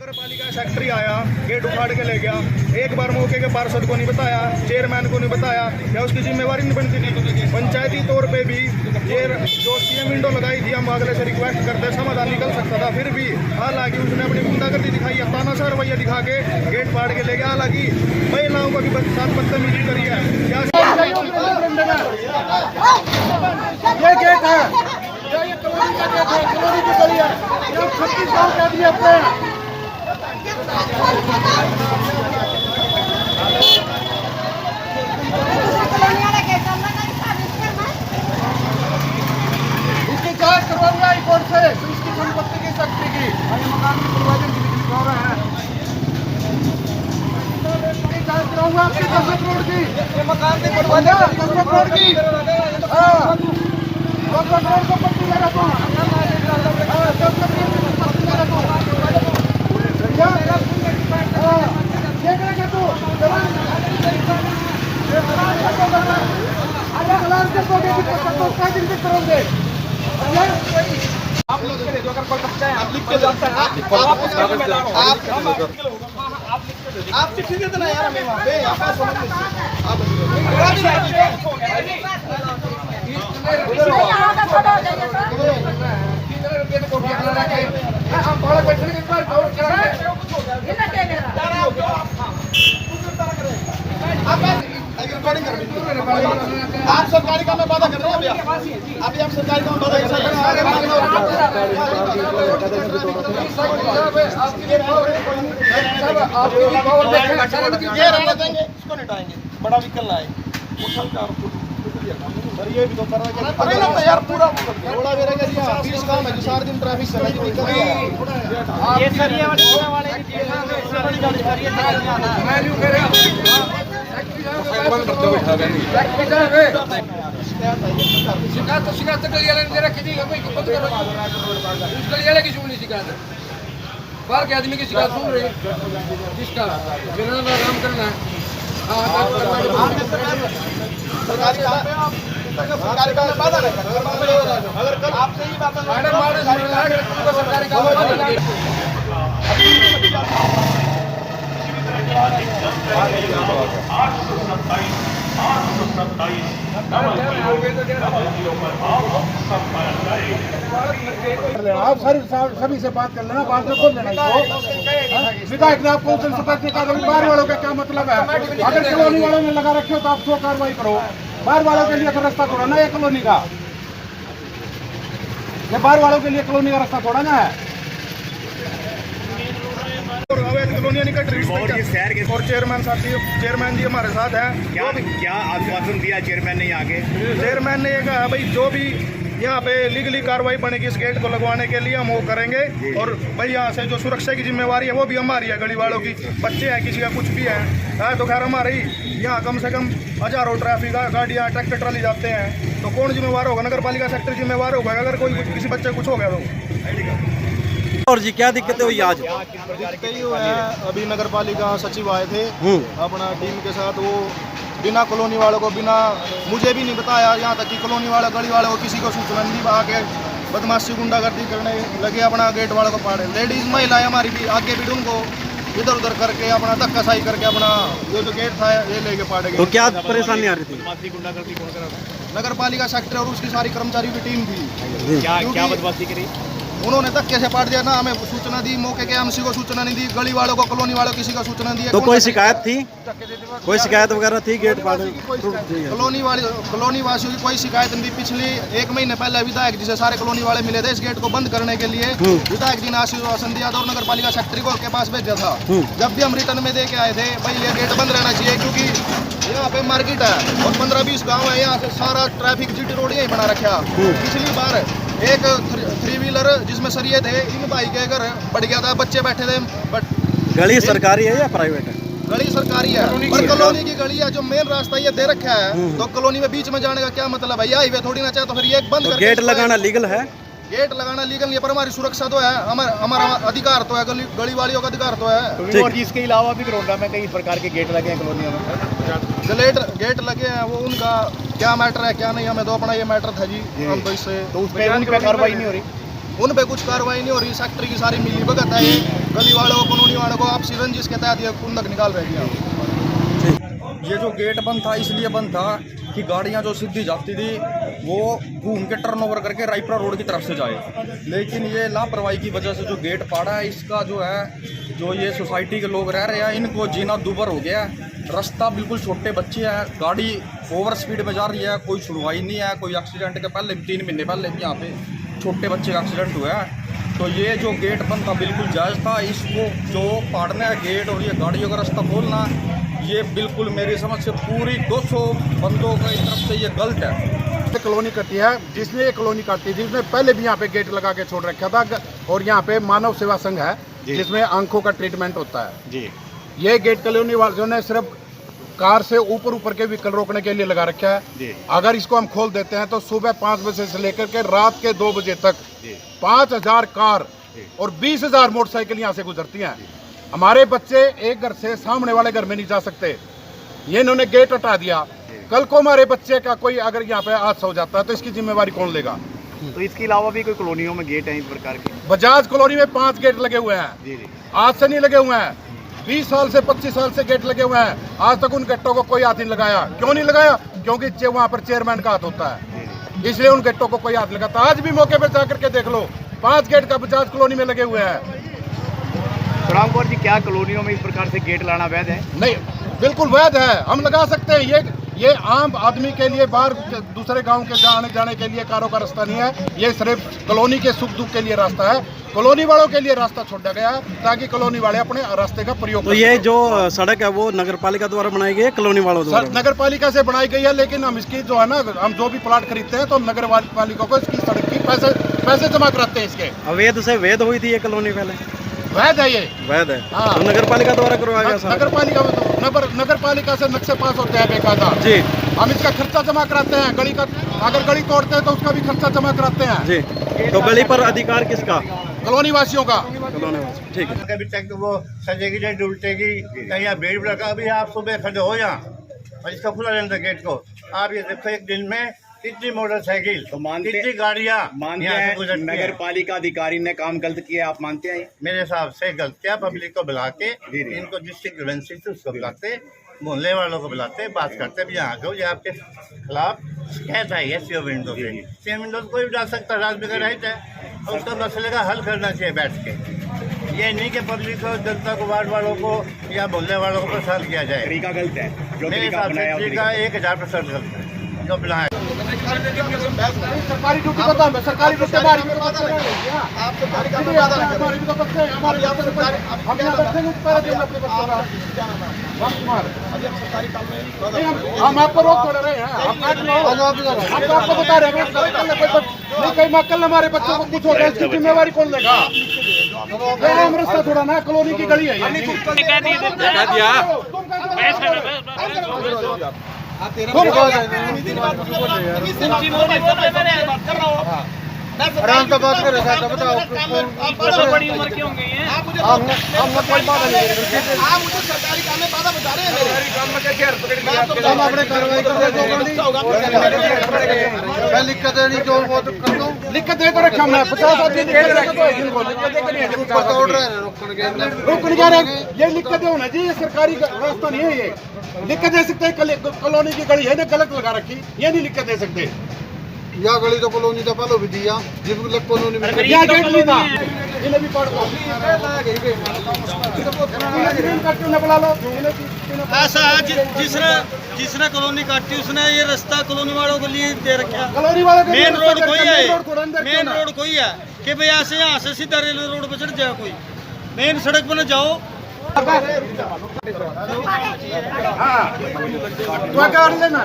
नगर पालिका सेक्रेटरी आया, गेट उखाड़ के ले गया। एक बार मौके के पार्षद को नहीं बताया, चेयरमैन को नहीं बताया, या उसकी जिम्मेवारी नहीं बनती थी। पंचायती तौर पे भी ये जो सीएम विंडो लगाई थी, हम अगले से रिक्वेस्ट करते समाधान निकल सकता था, फिर भी हालांकि उसने अपनी गुंडागर्दी दिखाई है, तानाशाह रवैया दिखा के गेट फाड़ के ले गया। हालांकि महिलाओं को भी साथ बदतमीजी करी है। ये गेट है, ये कॉलोनी का गेट है, कॉलोनी की गली है, ये 36 गांव के आदमी अपने हैं। इसकी जांच करवाई हाई कोर्ट से, तो इसकी संपत्ति की शक्ति की मकान की परिवर्तन की बिजली कह रहे हैं। जांच कराऊंगा आपकी 10 करोड़ की, ये मकान की परिवर्तन 10 करोड़ की, 10 करोड़ को पट्टी लगा दो, 10 करोड़ की पट्टी लगा दो, ये करेगा तू आप लोग जो अगर कोई बच्चा है आप लिख के जानता है, आप चिट्ठी दे देना यार, हमें वहाँ पे आप समझ आप सरकारी काम में बाधा कर रहे हैं। अभी आप सरकारी काम में बाधा कर ये रहने देंगे, इसको निटाएंगे, बड़ा विकल आए सर, ये भी तो कर रहे हैं यार, पूरा थोड़ा मेरा क्या काम है जो सारे दिन ट्रैफिक से ये सर शिकायत दे रखी थी, की सुनी शिकायत है, बाहर के आदमी की शिकायत सुन रही है, जिसका जिन्होंने काम करना है। सरकारी काम में बाधा नहीं करना, अगर कल आपसे ही बात सरकारी काम आप सभी से बात कर लेना, बाद में खोल लेना विधायक ने आपको सतर्क कहा, बाहर वालों का क्या मतलब है? अगर कॉलोनी वालों ने लगा रखे हो तो आप 100 कार्रवाई करो। बाहर वालों के लिए तो रास्ता थोड़ा ना है कॉलोनी का, ये बाहर वालों के लिए कॉलोनी का रास्ता थोड़ा ना है। कॉलोनियां निकट रही है और चेयरमैन जी हमारे साथ है। क्या आश्वासन दिया चेयरमैन ने आगे? चेयरमैन ने ये कहा भाई जो भी यहाँ पे लीगली कार्रवाई बनेगी इस गेट को लगवाने के लिए हम वो करेंगे, और भाई यहाँ से जो सुरक्षा की जिम्मेवारी है वो भी हमारी है, गली वालों की, बच्चे हैं, किसी का कुछ भी है तो खैर हमारे ही यहाँ कम से कम हजारों ट्रैफिक गाड़ियाँ ट्रैक्टर ट्राली जाते हैं, तो कौन जिम्मेवार होगा? नगर पालिका सेक्रेटरी जिम्मेवार होगा अगर कोई किसी बच्चे को कुछ हो गया तो। और जी क्या दिक्कतें हुई आज? दिक्कतें ही हुआ है, अभी नगर पालिका सचिव आए थे अपना टीम के साथ, वो बिना कॉलोनी वालों को, बिना मुझे भी नहीं बताया, यहाँ तक कि कॉलोनी वाले गली वालों को किसी को सूचना नहीं, आके बदमाशी गुंडागर्दी करने लगे, अपना गेट वालों को पाड़े। लेडीज महिलाएं हमारी भी आगे भी उनको इधर उधर करके अपना धक्काशाही करके अपना जो गेट था ये लेके पाड़े गए। तो क्या परेशानी आ रही थी? नगर पालिका सेक्रेटरी और उसकी सारी कर्मचारियों की टीम थी। क्या बदमाशी करी? उन्होंने धक्के से पाट दिया ना, हमें सूचना दी, मौके के एमसी को सूचना नहीं दी, गली वालों को, कॉलोनी वालों किसी को सूचना दी। तो कोई शिकायत थी? कोई शिकायत वगैरह थी गेट फाड़ने? कॉलोनी वासियों की कोई शिकायत नहीं थी। पिछले 1 महीने पहले विधायक जी से सारे कॉलोनी वाले मिले थे इस गेट को बंद करने के लिए। विधायक जी ने आश्वासन दिया था और नगर पालिका सेक्रेटरी को के पास भेजा था। जब भी हम रिटर्न में दे के आए थे भाई ये गेट बंद रहना चाहिए, क्योंकि यहाँ पे मार्केट है और 15-20 गाँव है, यहाँ से सारा ट्रैफिक जीटी रोड यही बना रखा। पिछली बार एक 3 व्हीलर जिसमें सरिये थे, इन भाई के घर बढ़ गया था, बच्चे बैठे थे। बट गली सरकारी है या प्राइवेट है? गली सरकारी है, पर कॉलोनी की गली है, जो मेन रास्ता ये दे रखा है, तो कॉलोनी में बीच में जाने का क्या मतलब है? हाईवे थोड़ी ना चाहे तो फिर ये बंद तो गेट लगाना लीगल है? गेट लगाना लीगल नहीं है, पर हमारी सुरक्षा तो है, हमारा अधिकार तो है, गली वालियों का अधिकार तो है। और इसके अलावा भी करोड़ा में कई प्रकार के गेट लगे हैं कॉलोनियों में। गेट लगे हैं, वो उनका क्या मैटर है क्या नहीं, हमें तो अपना ये मैटर था जी। हम तो इससे उस पर कार्रवाई नहीं हो रही, उन पे कुछ कार्रवाई नहीं हो रही। सेक्रेटरी की सारी मिली भगत है, ये गली वालों को वालों को आप सिरंजिस के तहत ये कुंदक निकाल रहे हैं। ये जो गेट बंद था इसलिए बंद था कि गाड़ियां जो सीधी जाती थी वो घूम के टर्न ओवर करके रायपुरा रोड की तरफ से जाए, लेकिन ये लापरवाही की वजह से जो गेट पाड़ा है इसका जो है जो ये सोसाइटी के लोग रह रहे हैं इनको जीना दूभर हो गया है। रास्ता बिल्कुल छोटे बच्चे हैं, गाड़ी ओवर स्पीड में जा रही है, कोई सुनवाई नहीं है। कोई एक्सीडेंट के पहले 3 महीने पहले भी यहाँ पे छोटे बच्चे का एक्सीडेंट हुआ है। तो ये जो गेट बंद था बिल्कुल जायज़ था। इसको जो पाड़ना है गेट और ये गाड़ियों का रास्ता खोलना ये बिल्कुल मेरी समझ से पूरी 200 बंदों की तरफ से ये गलत है। कॉलोनी कटी है, जिसने ये कॉलोनी काटी थी उसने पहले भी यहाँ पे गेट लगा के छोड़ रखा था। और यहाँ पे मानव सेवा संघ है जिसमें आंखों का ट्रीटमेंट होता है जी। ये गेट कॉलोनी वालों ने सिर्फ कार से ऊपर के व्हीकल रोकने के लिए लगा रखा है। अगर इसको हम खोल देते हैं तो सुबह 5 बजे से लेकर के रात के 2 बजे तक 5000 कार और 20,000 मोटरसाइकिल यहाँ से गुजरती हैं। हमारे बच्चे एक घर से सामने वाले घर में नहीं जा सकते, ये इन्होंने गेट हटा दिया। कल को हमारे बच्चे का कोई अगर यहाँ पे हादसा हो जाता है तो इसकी जिम्मेवारी कौन लेगा? तो इसके अलावा भी कोई कॉलोनियों में गेट हैं इस प्रकार के? बजाज कॉलोनी में 5 गेट लगे हुए हैं, आज से नहीं लगे हुए हैं, 20 साल से 25 साल से गेट लगे हुए हैं। आज तक उन गेटों को कोई हाथ नहीं लगाया। क्यों नहीं लगाया? क्योंकि वहाँ पर चेयरमैन का हाथ होता है, इसलिए उन गेटों को कोई हाथ नहीं लगाता। आज भी मौके पर जाकर के देख लो, 5 गेट का बजाज कॉलोनी में लगे हुए हैं। राम कुमार जी, क्या कॉलोनियों में इस प्रकार से गेट लाना वैध है? नहीं, बिल्कुल वैध है, हम लगा सकते हैं। ये आम आदमी के लिए बाहर दूसरे गांव के जाने के लिए कारों का रास्ता नहीं है, ये सिर्फ कॉलोनी के सुख दुख के लिए रास्ता है। कॉलोनी वालों के लिए रास्ता छोड़ा गया है ताकि कॉलोनी वाले अपने रास्ते का प्रयोग तो ये जो सड़क है वो नगर पालिका द्वारा बनाई गई है, कॉलोनी वालों द्वारा? नगर पालिका से बनाई गई है, लेकिन हम इसकी जो है ना, हम जो भी प्लाट खरीदते हैं तो हम नगर पालिका को इसकी सड़क की पैसे जमा कराते हैं। इसके अवैध से वैध हुई थी ये कॉलोनी पहले? वैध है, ये वैध है। हाँ। तो नगर पालिका द्वारा करवाया गया? नगर पालिका से नक्शे पास होते हैं बेकायदा जी। हम इसका खर्चा जमा कराते हैं, गली का अगर गली तोड़ते हैं तो उसका भी खर्चा जमा कराते हैं जी। तो गली पर अधिकार किसका? कॉलोनी वासियों का। कॉलोनी वासी, ठीक है। कभी तक वो सजेगी नहीं, डुलटेगी कहीं यहाँ भीड़ लगा। अभी आप सुबह खड़े हो यहाँ और इसका खुला रहता गेट को, आप ये देखो एक दिन में कितनी मोटरसाइकिल तो कितनी गाड़ियाँ मानते हैं नगर पालिका अधिकारी ने काम गलत किया, आप मानते हैं? मेरे हिसाब से गलत किया। पब्लिक को बुला के इनको डिस्ट्रिक्ट एजेंसी से उसको बुलाते, मोहल्ले वालों को बुलाते, बात करते भी यहाँ को ये आपके खिलाफ शिकायत आई है सीओ विंडो से। सीओ विंडो कोई भी डाल सकता है, राजनीतिक राइट है और उसका मसले का हल करना चाहिए बैठ के। ये नहीं कि पब्लिक को, जनता को, वार्ड वालों को या मोहल्ले वालों को परेशान किया जाए। तरीका गलत है जो मेरे हिसाब से तरीका 1000% गलत है जो बनाया। सरकारी ड्यूटी पता है, सरकारी ड्यूटी हमारी भी तो बच्चे हम आपको रोक थोड़े रहे हैं, आपको बता रहे हैं कहीं कल हमारे बच्चों को कुछ होगा इसकी जिम्मेवारी कौन लेगा? हम रास्ता थोड़ा ना, कॉलोनी की गली है आराम से बात कर रहे थे, बताओ बड़ी उम्र के होंगे ये? आप मुझे सरकारी काम में बाधा बता रहे हैं। हम अपने कार्रवाई कर रहे हैं, मैं लिख कर देनी जो वो कर दूं, लिख के दे तो रखा मैं 50 आदमी लिख के रखा तो रुकने जा रहे, ये लिख के दो ना जी, ये सरकारी रास्ता नहीं है, ये लिख के दे सकते हैं। कॉलोनी की गली है ना, गलत लगा रखी, ये नहीं लिख के दे सकते। या गली तो कॉलोनी तो पहले भी दिया, जिस कॉलोनी में यहाँ गेट नहीं था, इन्हें भी पढ़ लो। ऐसा है जिसने कॉलोनी काटी उसने ये रास्ता कॉलोनी वालों के लिए दे रखा। कॉलोनी वाले मेन रोड कोई है, मेन रोड कोई है कि भाई ऐसे यहाँ से सीधा रेलवे रोड पर चढ़ जाए, कोई मेन सड़क पर न जाओ। लेना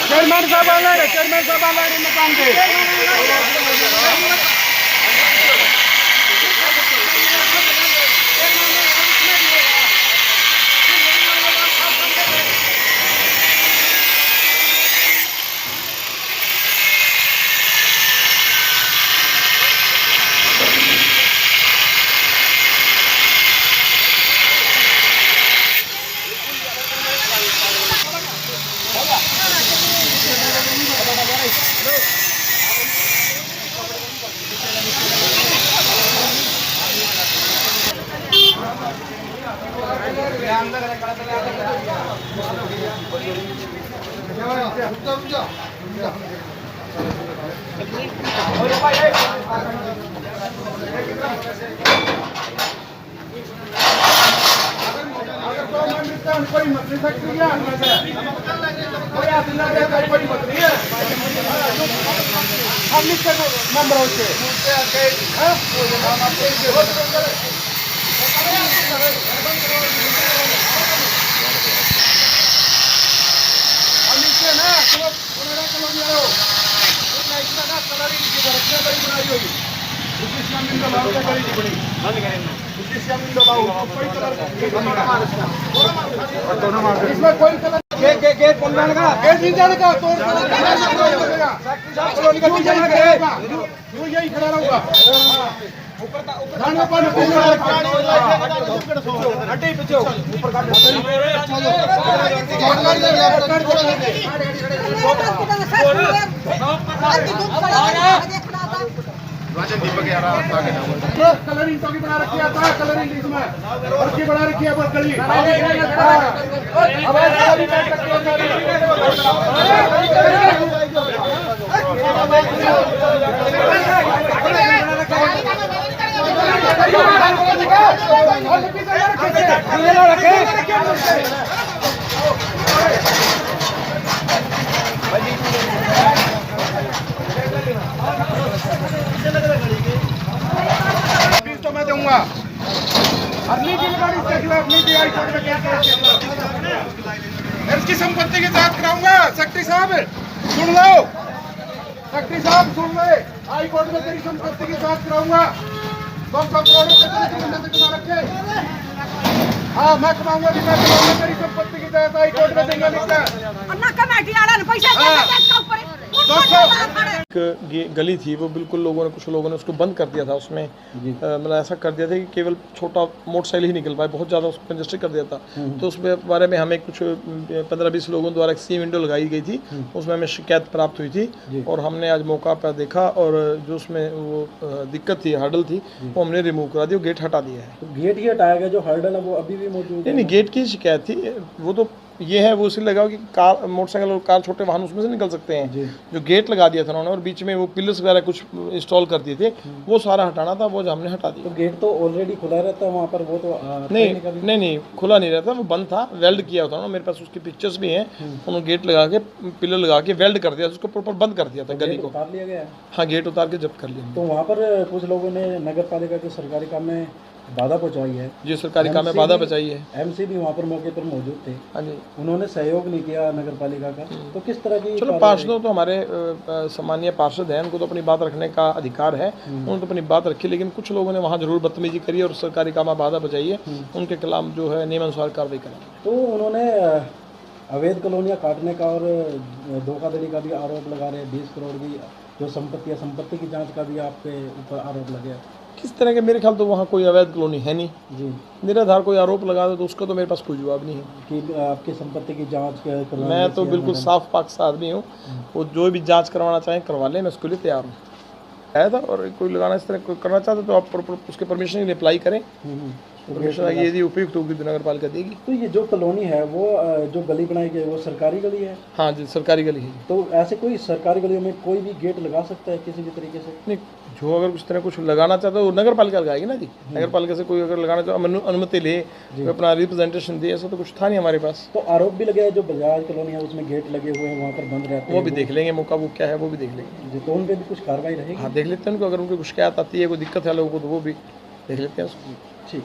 चेयरमैन साहब आ रहे, चेयरमैन साहब आ रहे मकान के। कोई मत नहीं सकती है, कोई आदमी ना दे, कोई मत नहीं है। हम लिख के नंबर होते इसमें कोई कलर गेट कौन जानेगा? गेट नहीं जानेगा, तोड़ यही खड़ा रहूंगा। कलरिंग तो बना रखी है, कलरिंग इसमें और बना रखी है बकरी। तो मैं दूंगा अगली की गाड़ी के खिलाफ नहीं दिया, हाईकोर्ट में केस इसकी संपत्ति की जांच कराऊंगा। सेक्रेटरी साहब सुन लो, सेक्रेटरी साहब सुन ले, हाईकोर्ट में तेरी संपत्ति की जांच कराऊंगा। 200 करोड़ रुपए कमा रखे। हाँ मैं कमाऊंगा जी, मैं कमाऊंगा, तेरी संपत्ति की जांच हाईकोर्ट में देंगे। एक गली थी, वो बिल्कुल कुछ लोगों ने उसको बंद कर दिया था। उसमें मतलब ऐसा कर दिया था कि केवल छोटा मोटरसाइकिल ही निकल पाए, बहुत ज़्यादा उसको कंजेस्टेड कर दिया था। तो उस बारे में हमें कुछ 15-20 लोगों द्वारा एक सी विंडो लगाई गई थी, उसमें हमें शिकायत प्राप्त हुई थी और हमने आज मौका पर देखा और जो उसमें वो दिक्कत थी, हर्डल थी, वो हमने रिमूव करा दी, वो गेट हटा दिया है। तो गेट ही हटाया गया, जो हर्डल है वो अभी भी मौजूद है? नहीं, गेट की शिकायत थी, वो तो ये है, वो इसलिए लगा कि कार, मोटरसाइकिल और कार, छोटे वाहन उसमें से निकल सकते हैं। जो गेट लगा दिया था उन्होंने और बीच में वो पिलर्स वगैरह कुछ इंस्टॉल कर दिए थे, वो सारा हटाना था, वो हमने हटा दिया। तो गेट तो ऑलरेडी खुला रहता है वहाँ पर, वो तो नहीं खुला नहीं रहता, वो बंद था, वेल्ड किया होता ना, मेरे पास उसकी पिक्चर्स भी हैं। उन्होंने गेट लगा के, पिलर लगा के वेल्ड कर दिया, उसको प्रॉपर बंद कर दिया था गली को। उतार लिया गया? हाँ, गेट उतार के जब्त कर लिया। तो वहाँ पर कुछ लोगों ने नगर पालिका के सरकारी काम में बाधा पहुंचाई है? जी, सरकारी काम में बाधा पहुंचाई है। एमसी भी वहाँ पर मौके पर मौजूद थे। हाँ जी, उन्होंने सहयोग नहीं किया नगर पालिका का, तो किस तरह की? चलो, पार्षदों तो हमारे सामान्य पार्षद हैं, उनको तो अपनी बात रखने का अधिकार है, उन्होंने तो अपनी बात रखी, लेकिन कुछ लोगों ने वहाँ जरूर बदतमीजी करी और सरकारी काम में बाधा बचाई है, उनके खिलाफ जो है नियमानुसार कार्रवाई करेंगे। तो उन्होंने अवैध कॉलोनियाँ काटने का और धोखाधड़ी का भी आरोप लगा रहे हैं। 20 करोड़ की जो संपत्ति की जाँच का भी आपके ऊपर आरोप लगे। किस तरह के? मेरे ख्याल तो वहाँ कोई अवैध कॉलोनी है नहीं जी। निराधार कोई आरोप लगा दो तो उसका तो मेरे पास कोई जवाब नहीं है कि आपकी संपत्ति की जांच मैं तो बिल्कुल साफ पाक आदमी हूँ, वो जो भी जांच करवाना चाहें करवा लें, मैं उसके लिए तैयार हूँ। आया था और कोई लगाना इस तरह कोई करना चाहता तो आप उसके परमिशन के लिए अप्लाई करें, परमिशन यदि उपयुक्त होगी तो नगर पालिका देगी। तो ये जो कॉलोनी है वो जो गली बनाई गई वो सरकारी गली है? हाँ जी, सरकारी गली है। तो ऐसे कोई सरकारी गलियों में कोई भी गेट लगा सकता है किसी भी तरीके से? नहीं, जो अगर उस तरह कुछ लगाना चाहता है वो नगर पालिका लगाएगी ना जी। नगर पालिका से कोई अगर लगाना चाहे अनुमति ले, अपना रिप्रेजेंटेशन दे, ऐसा तो कुछ था नहीं हमारे पास। तो आरोप भी लगे है जो बजाज कॉलोनी है उसमें गेट लगे हुए हैं, वहाँ पर बंद रहते हैं, वो भी देख लेंगे, मौका वो क्या है वो भी देख लेंगे। तो उन पर भी कुछ कार्रवाई रहेगी? हाँ, देख लेते हैं उनको, अगर उनको कुछ शिकायत आती है, कोई दिक्कत है लोगों को, तो वो भी देख लेते हैं उसको। ठीक।